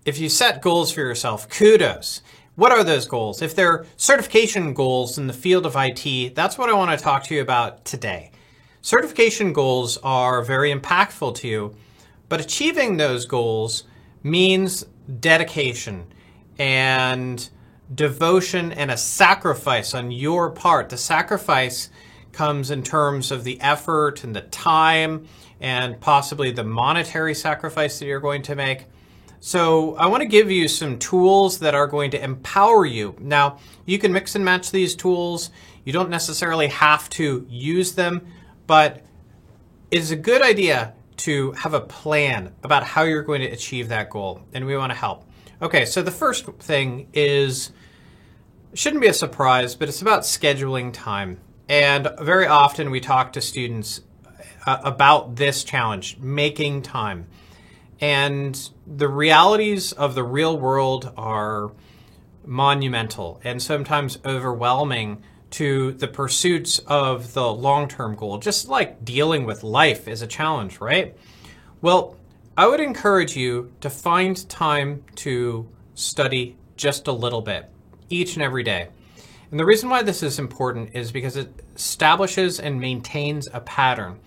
if you set goals for yourself, kudos. What are those goals? If they're certification goals in the field of IT, that's what I want to talk to you about today. Certification goals are very impactful to you, but achieving those goals means dedication and devotion and a sacrifice on your part. The sacrifice comes in terms of the effort and the time and possibly the monetary sacrifice that you're going to make. So I want to give you some tools that are going to empower you. Now, you can mix and match these tools. You don't necessarily have to use them, but it's a good idea to have a plan about how you're going to achieve that goal, and we want to help. Okay, so the first thing is, shouldn't be a surprise, but it's about scheduling time. And very often we talk to students about this challenge, making time. And the realities of the real world are monumental and sometimes overwhelming to the pursuits of the long-term goal, just like dealing with life is a challenge, right? Well, I would encourage you to find time to study just a little bit each and every day. And the reason why this is important is because it establishes and maintains a pattern.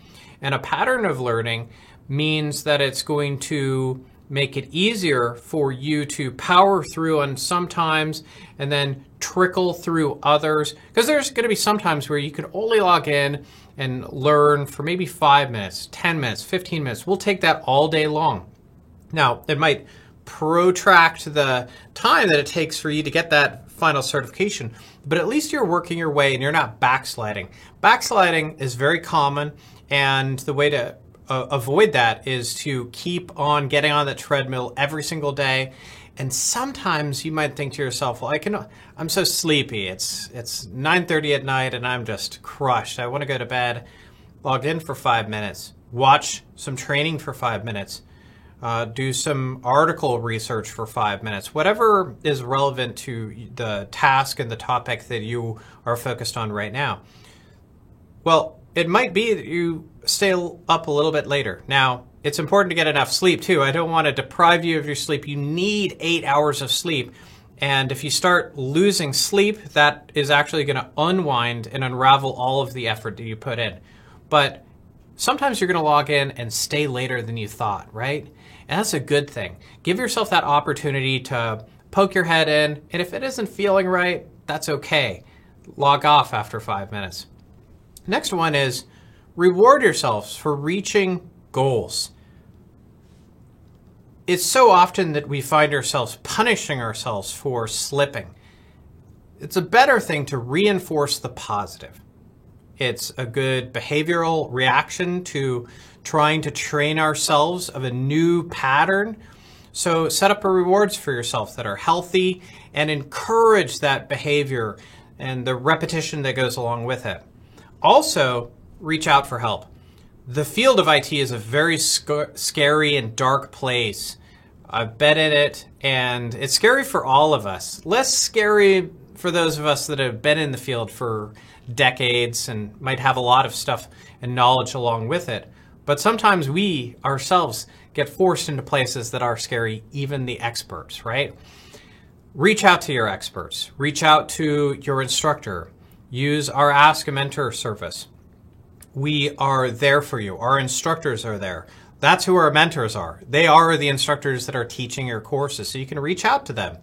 And a pattern of learning means that it's going to make it easier for you to power through on some times and then trickle through others. Because there's going to be some times where you can only log in and learn for maybe 5 minutes, 10 minutes, 15 minutes. We'll take that all day long. Now, it might protract the time that it takes for you to get that final certification, but at least you're working your way and you're not backsliding. Backsliding is very common, and the way to avoid that is to keep on getting on the treadmill every single day. And sometimes you might think to yourself, well, I'm so sleepy. It's 9:30 at night and I'm just crushed. I want to go to bed. Logged in for 5 minutes, watch some training for 5 minutes, do some article research for 5 minutes, whatever is relevant to the task and the topic that you are focused on right now. Well, it might be that you stay up a little bit later. Now, it's important to get enough sleep too. I don't want to deprive you of your sleep. You need 8 hours of sleep. And if you start losing sleep, that is actually going to unwind and unravel all of the effort that you put in. But sometimes you're going to log in and stay later than you thought, right? And that's a good thing. Give yourself that opportunity to poke your head in. And if it isn't feeling right, that's okay. Log off after 5 minutes. Next one is reward yourselves for reaching goals. It's so often that we find ourselves punishing ourselves for slipping. It's a better thing to reinforce the positive. It's a good behavioral reaction to trying to train ourselves of a new pattern. So set up rewards for yourself that are healthy and encourage that behavior and the repetition that goes along with it. Also, reach out for help. The field of IT is a very scary and dark place. I've been in it, and it's scary for all of us. Less scary for those of us that have been in the field for decades and might have a lot of stuff and knowledge along with it. But sometimes we ourselves get forced into places that are scary, even the experts, right? Reach out to your experts. Reach out to your instructor. Use our Ask a Mentor service. We are there for you. Our instructors are there. That's who our mentors are. They are the instructors that are teaching your courses. So you can reach out to them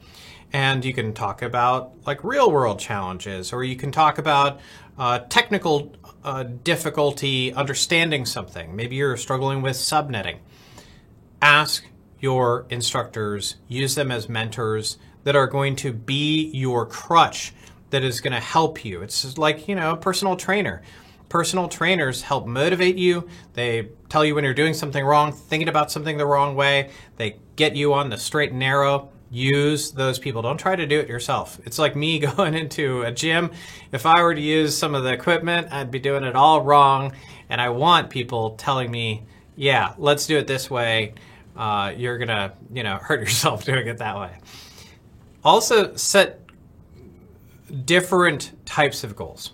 and you can talk about like real world challenges, or you can talk about technical difficulty understanding something. Maybe you're struggling with subnetting. Ask your instructors, use them as mentors that are going to be your crutch that is going to help you. It's like, a personal trainer. Personal trainers help motivate you. They tell you when you're doing something wrong, thinking about something the wrong way. They get you on the straight and narrow. Use those people. Don't try to do it yourself. It's like me going into a gym. If I were to use some of the equipment, I'd be doing it all wrong. And I want people telling me, yeah, let's do it this way. You're going to, hurt yourself doing it that way. Also, set different types of goals.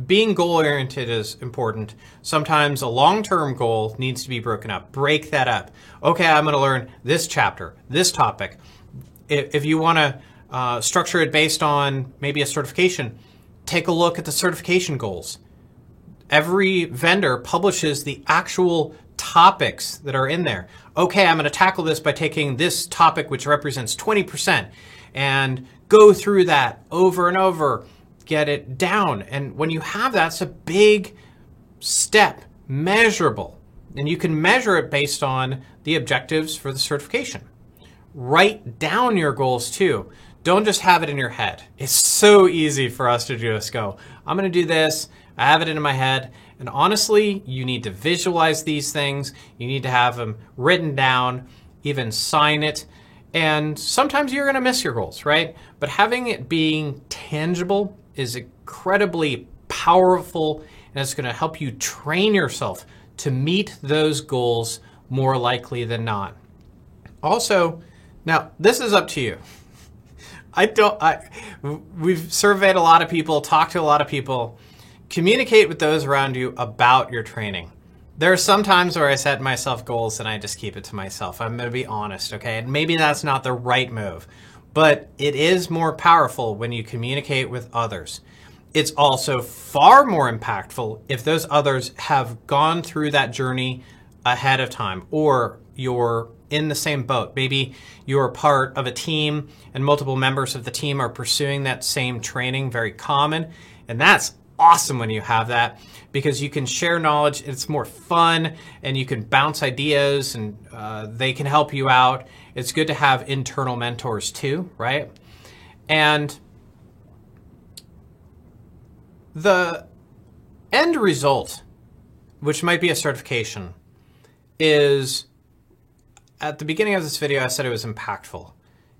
being goal-oriented is important. Sometimes a long-term goal needs to be broken up. Break that up. Okay, I'm going to learn this chapter, this topic. If you want to structure it based on maybe a certification, take a look at the certification goals. Every vendor publishes the actual topics that are in there. Okay, I'm going to tackle this by taking this topic, which represents 20%, and go through that over and over, get it down. And when you have that, it's a big step, measurable. And you can measure it based on the objectives for the certification. Write down your goals too. Don't just have it in your head. It's so easy for us to just go, I'm going to do this. I have it in my head. And honestly, you need to visualize these things. You need to have them written down, even sign it. And sometimes you're going to miss your goals, right? But having it being tangible is incredibly powerful, and it's going to help you train yourself to meet those goals more likely than not. Also, now this is up to you. We've surveyed a lot of people, talked to a lot of people. Communicate with those around you about your training. There are some times where I set myself goals and I just keep it to myself. I'm going to be honest, okay? And maybe that's not the right move, but it is more powerful when you communicate with others. It's also far more impactful if those others have gone through that journey ahead of time, or you're in the same boat. Maybe you're part of a team and multiple members of the team are pursuing that same training, very common. And that's awesome when you have that, because you can share knowledge. It's more fun and you can bounce ideas, and they can help you out. It's good to have internal mentors too, right? And the end result, which might be a certification, is, at the beginning of this video, I said it was impactful.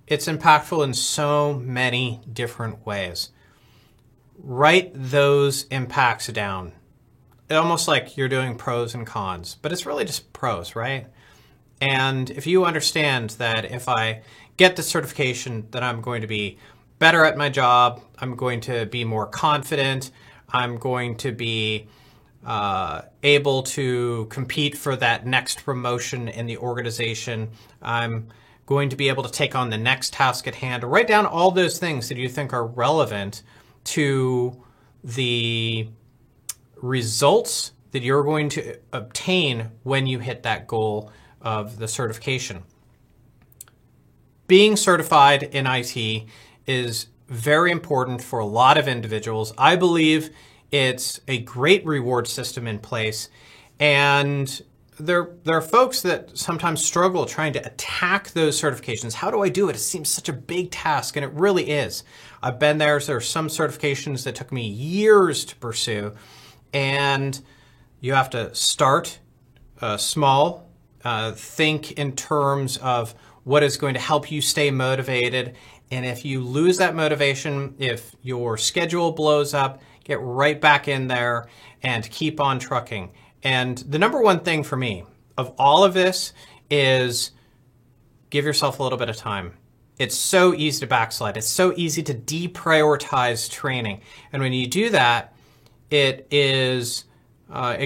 It's impactful in so many different ways. Write those impacts down. It's almost like you're doing pros and cons, but it's really just pros, right? And if you understand that if I get the certification, then I'm going to be better at my job, I'm going to be more confident, I'm going to be able to compete for that next promotion in the organization, I'm going to be able to take on the next task at hand. Write down all those things that you think are relevant to the results that you're going to obtain when you hit that goal of the certification. Being certified in IT is very important for a lot of individuals. I believe it's a great reward system in place, and there are folks that sometimes struggle trying to attack those certifications. How do I do it? It seems such a big task, and it really is. I've been there. There are some certifications that took me years to pursue, and you have to start small, think in terms of what is going to help you stay motivated. And if you lose that motivation, if your schedule blows up, get right back in there and keep on trucking. And the number one thing for me of all of this is give yourself a little bit of time. It's so easy to backslide. It's so easy to deprioritize training. And when you do that, it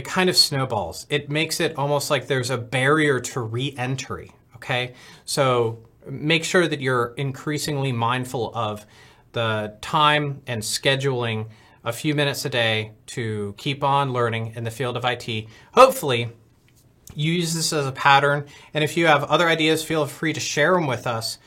kind of snowballs. It makes it almost like there's a barrier to re-entry, okay? So make sure that you're increasingly mindful of the time and scheduling a few minutes a day to keep on learning in the field of IT. Hopefully, you use this as a pattern. And if you have other ideas, feel free to share them with us,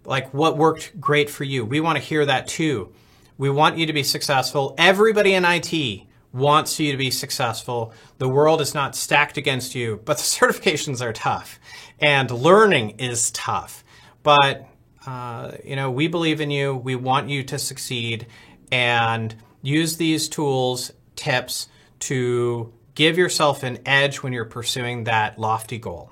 like what worked great for you. We want to hear that too. We want you to be successful. Everybody in IT wants you to be successful. The world is not stacked against you, but the certifications are tough and learning is tough. But we believe in you. We want you to succeed, and use these tools, tips to give yourself an edge when you're pursuing that lofty goal.